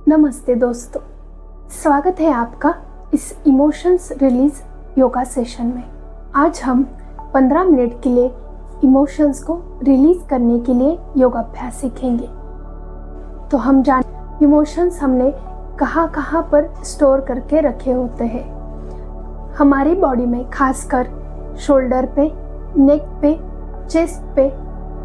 नमस्ते दोस्तों, स्वागत है आपका इस इमोशंस रिलीज योगा सेशन में। आज हम 15 मिनट के लिए इमोशंस को रिलीज करने के लिए योगाभ्यास सीखेंगे। तो हम जान इमोशंस हमने कहाँ पर स्टोर करके रखे होते हैं। हमारी बॉडी में खासकर शोल्डर पे, नेक पे, चेस्ट पे,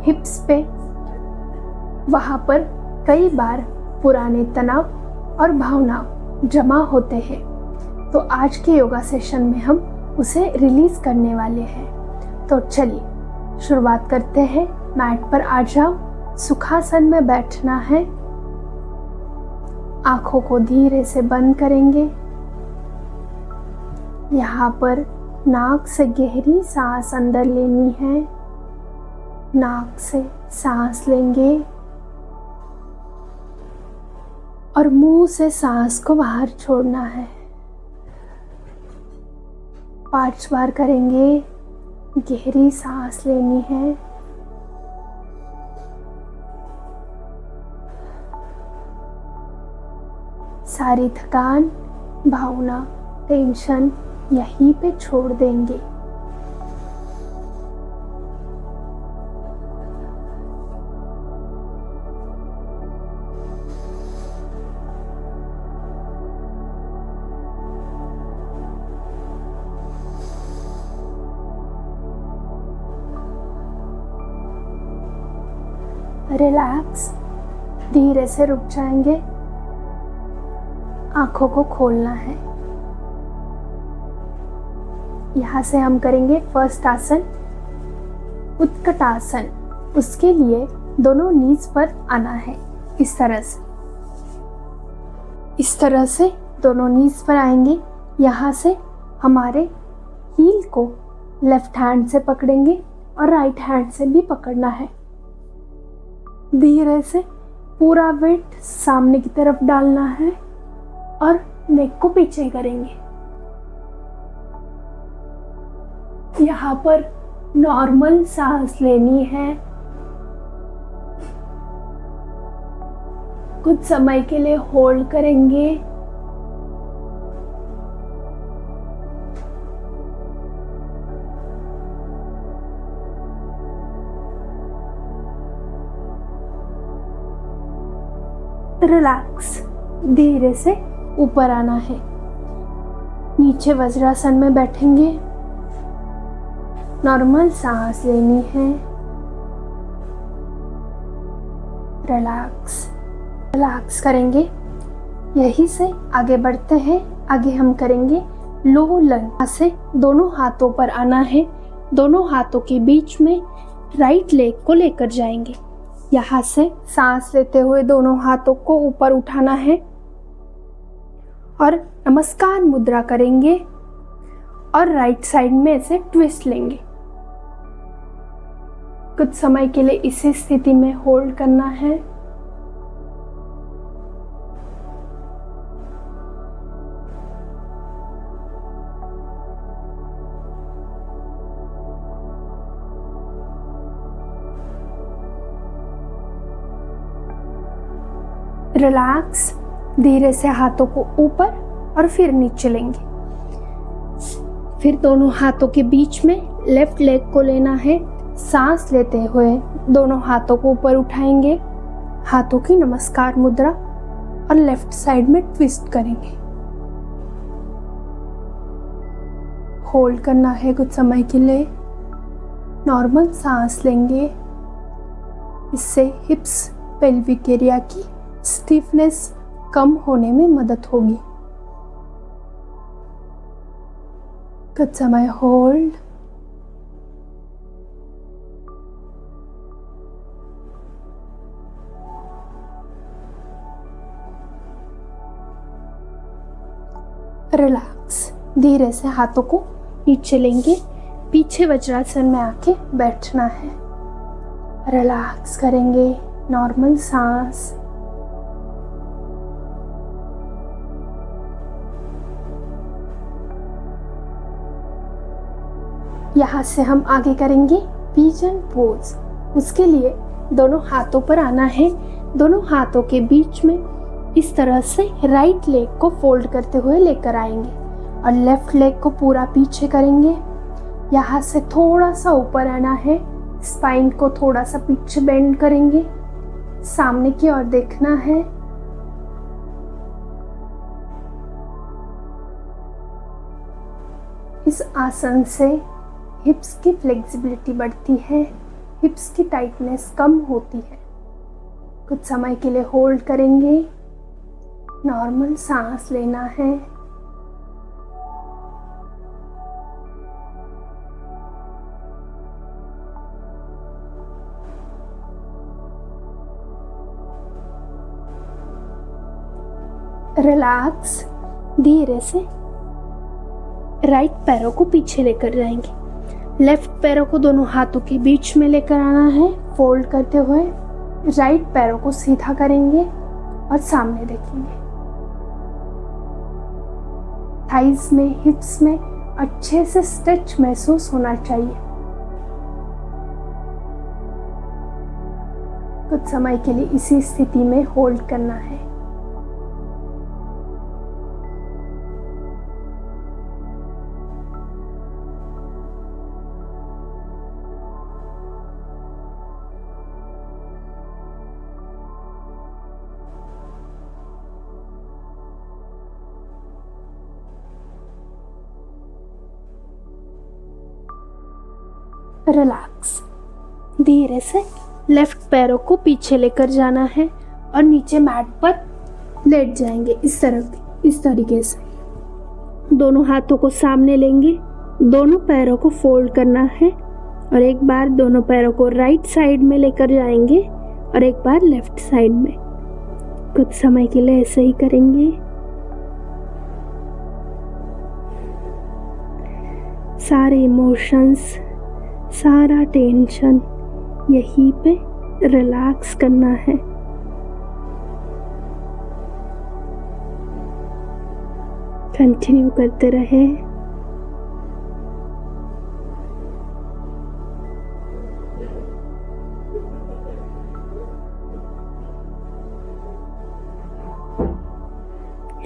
हिप्स पे, वहाँ पर कई बार पुराने तनाव और भावनाएं जमा होते हैं। तो आज के योगा सेशन में हम उसे रिलीज करने वाले हैं। तो चलिए शुरुआत करते हैं। मैट पर आ जाओ, सुखासन में बैठना है। आंखों को धीरे से बंद करेंगे। यहाँ पर नाक से गहरी सांस अंदर लेनी है। नाक से सांस लेंगे और मुंह से सांस को बाहर छोड़ना है। 5 बार करेंगे। गहरी सांस लेनी है। सारी थकान, भावना, टेंशन यहीं पे छोड़ देंगे। रिलैक्स, धीरे से रुक जाएंगे। आंखों को खोलना है। यहाँ से हम करेंगे फर्स्ट आसन, उत्कटासन। उसके लिए दोनों नीज पर आना है। इस तरह से दोनों नीज पर आएंगे। यहाँ से हमारे हील को लेफ्ट हैंड से पकड़ेंगे और राइट हैंड से भी पकड़ना है। धीरे से पूरा वेट सामने की तरफ डालना है और नेक को पीछे करेंगे। यहाँ पर नॉर्मल सांस लेनी है। कुछ समय के लिए होल्ड करेंगे। रिलैक्स, धीरे से ऊपर आना है। नीचे वज्रासन में बैठेंगे। नॉर्मल सांस लेनी है। रिलैक्स करेंगे। यहीं से आगे बढ़ते हैं। आगे हम करेंगे लो लंज। से दोनों हाथों पर आना है। दोनों हाथों के बीच में राइट लेग को लेकर जाएंगे। यहाँ से सांस लेते हुए दोनों हाथों को ऊपर उठाना है और नमस्कार मुद्रा करेंगे और राइट साइड में ऐसे ट्विस्ट लेंगे। कुछ समय के लिए इसी स्थिति में होल्ड करना है। रिलैक्स, धीरे से हाथों को ऊपर और फिर नीचे लेंगे। फिर दोनों हाथों के बीच में लेफ्ट लेग को लेना है। सांस लेते हुए दोनों हाथों को ऊपर उठाएंगे। हाथों की नमस्कार मुद्रा और लेफ्ट साइड में ट्विस्ट करेंगे। होल्ड करना है कुछ समय के लिए। नॉर्मल सांस लेंगे। इससे हिप्स, पेल्विक एरिया की स्टिफनेस कम होने में मदद होगी। कुछ समय होल्ड। रिलैक्स, धीरे से हाथों को नीचे लेंगे। पीछे वज्रासन में आके बैठना है। रिलैक्स करेंगे। नॉर्मल सांस। यहाँ से हम आगे करेंगे पिजन पोज। उसके लिए दोनों हाथों पर आना है। दोनों हाथों के बीच में इस तरह से राइट लेग को फोल्ड करते हुए लेकर आएंगे और लेफ्ट लेग को पूरा पीछे करेंगे। यहाँ से थोड़ा सा ऊपर आना है, स्पाइन को थोड़ा सा पीछे बेंड करेंगे, सामने की ओर देखना है। इस आसन से हिप्स की फ्लेक्सिबिलिटी बढ़ती है, हिप्स की टाइटनेस कम होती है। कुछ समय के लिए होल्ड करेंगे, नॉर्मल सांस लेना है। रिलैक्स। धीरे से राइट पैरों को पीछे लेकर जाएंगे, लेफ्ट पैरों को दोनों हाथों के बीच में लेकर आना है। फोल्ड करते हुए राइट पैरों को सीधा करेंगे और सामने देखेंगे। थाइस में, हिप्स में अच्छे से स्ट्रेच महसूस होना चाहिए। कुछ समय के लिए इसी स्थिति में होल्ड करना है। रिलैक्स। धीरे से लेफ्ट पैरों को पीछे लेकर जाना है और नीचे मैट पर लेट जाएंगे। इस तरीके से दोनों हाथों को सामने लेंगे, दोनों पैरों को फोल्ड करना है और एक बार दोनों पैरों को राइट साइड में लेकर जाएंगे और एक बार लेफ्ट साइड में। कुछ समय के लिए ऐसे ही करेंगे। सारे इमोशंस, सारा टेंशन यहीं पे रिलैक्स करना है। कंटिन्यू करते रहे।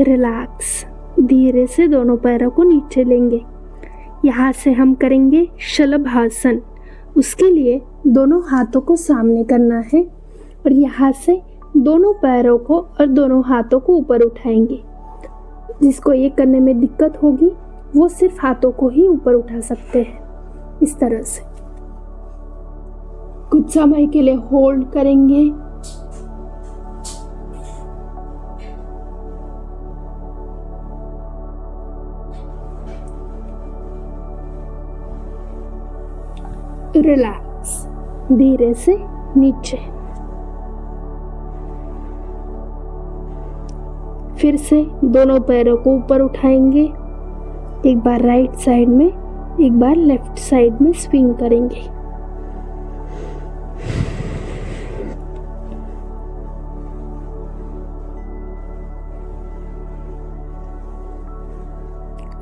रिलैक्स। धीरे से दोनों पैरों को नीचे लेंगे। यहाँ से हम करेंगे शलभासन। उसके लिए दोनों हाथों को सामने करना है और यहाँ से दोनों पैरों को और दोनों हाथों को ऊपर उठाएंगे। जिसको ये करने में दिक्कत होगी वो सिर्फ हाथों को ही ऊपर उठा सकते हैं। इस तरह से कुछ समय के लिए होल्ड करेंगे। रिलैक्स। धीरे से नीचे। फिर से दोनों पैरों को ऊपर उठाएंगे। एक बार राइट साइड में, एक बार लेफ्ट साइड में स्विंग करेंगे।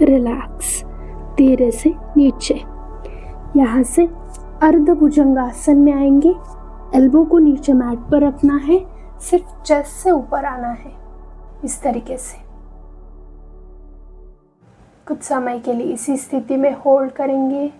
रिलैक्स। धीरे से नीचे। यहाँ से अर्धभुजंगासन में आएंगे। एल्बो को नीचे मैट पर रखना है, सिर्फ चेस्ट से ऊपर आना है। इस तरीके से कुछ समय के लिए इसी स्थिति में होल्ड करेंगे।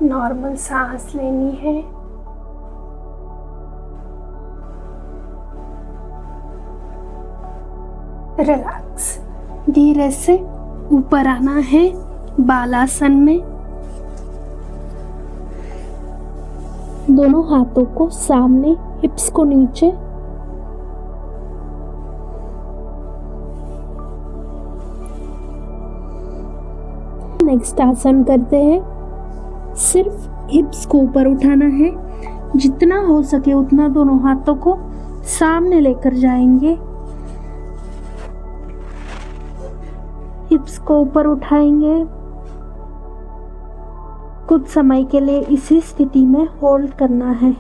नॉर्मल सांस लेनी है। रिलैक्स। धीरे से ऊपर आना है बालासन में। दोनों हाथों को सामने, हिप्स को नीचे। नेक्स्ट आसन करते हैं। सिर्फ हिप्स को ऊपर उठाना है, जितना हो सके उतना दोनों हाथों को सामने लेकर जाएंगे। हिप्स को ऊपर उठाएंगे। कुछ समय के लिए इसी स्थिति में होल्ड करना है।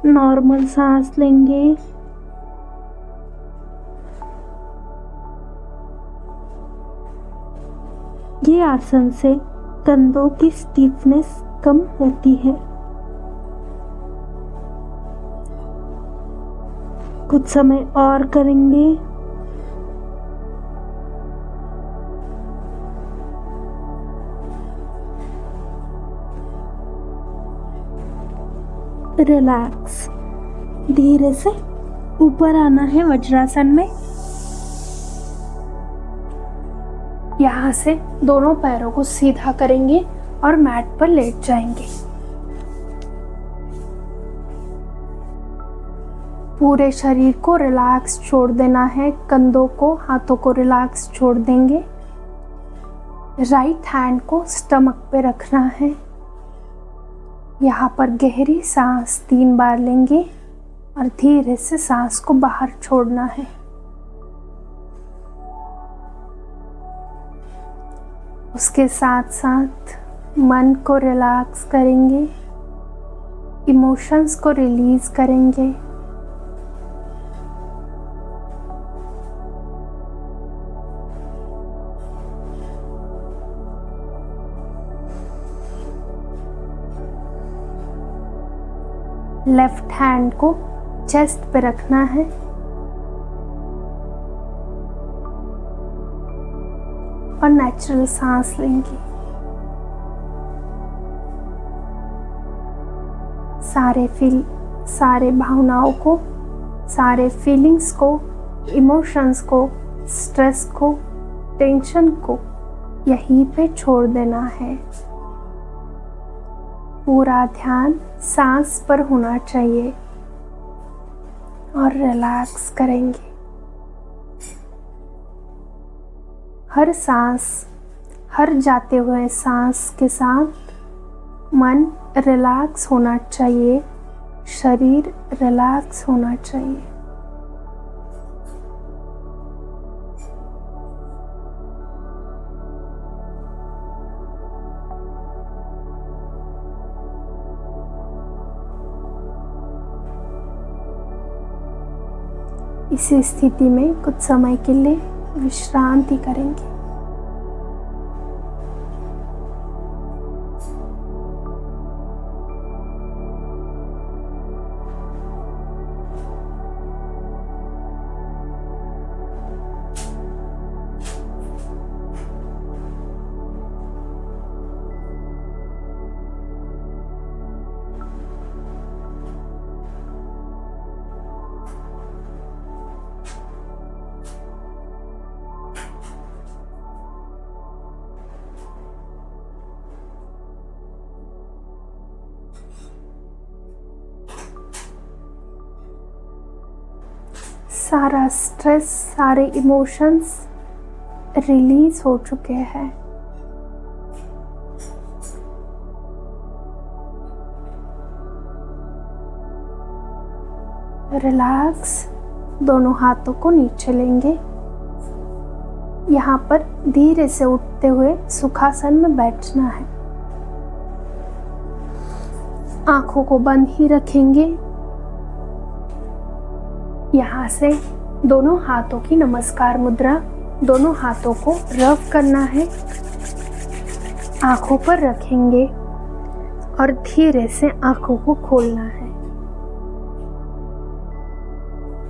नॉर्मल सांस लेंगे। ये आसन से कंधों की स्टीफनेस कम होती है। कुछ समय और करेंगे। रिलैक्स। धीरे से ऊपर आना है वज्रासन में। यहाँ से दोनों पैरों को सीधा करेंगे और मैट पर लेट जाएंगे। पूरे शरीर को रिलैक्स छोड़ देना है। कंधों को, हाथों को रिलैक्स छोड़ देंगे। राइट हैंड को स्टमक पे रखना है। यहाँ पर गहरी सांस 3 बार लेंगे और धीरे से सांस को बाहर छोड़ना है। उसके साथ साथ मन को रिलैक्स करेंगे, इमोशंस को रिलीज करेंगे। लेफ्ट हैंड को चेस्ट पे रखना है और नेचुरल सांस लेंगे। सारे भावनाओं को, सारे फीलिंग्स को, इमोशंस को, स्ट्रेस को, टेंशन को यहीं पे छोड़ देना है। पूरा ध्यान सांस पर होना चाहिए और रिलैक्स करेंगे। हर सांस, हर जाते हुए सांस के साथ मन रिलैक्स होना चाहिए, शरीर रिलैक्स होना चाहिए। इसी स्थिति में कुछ समय के लिए विश्रांति करेंगे। सारा स्ट्रेस, सारे इमोशंस रिलीज हो चुके हैं। रिलैक्स। दोनों हाथों को नीचे लेंगे। यहाँ पर धीरे से उठते हुए सुखासन में बैठना है। आंखों को बंद ही रखेंगे। यहाँ से दोनों हाथों की नमस्कार मुद्रा, दोनों हाथों को रब करना है। आंखों पर रखेंगे और धीरे से आंखों को खोलना है।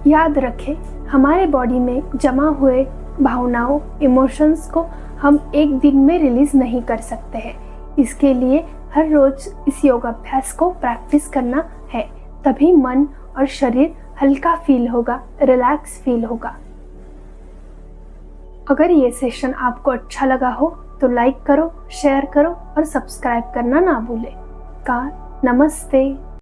याद रखें, हमारे बॉडी में जमा हुए भावनाओं, इमोशंस को हम एक दिन में रिलीज नहीं कर सकते हैं। इसके लिए हर रोज इस योगाभ्यास को प्रैक्टिस करना है, तभी मन और शरीर हल्का फील होगा, रिलैक्स फील होगा। अगर ये सेशन आपको अच्छा लगा हो तो लाइक करो, शेयर करो और सब्सक्राइब करना ना भूलें। नमस्ते।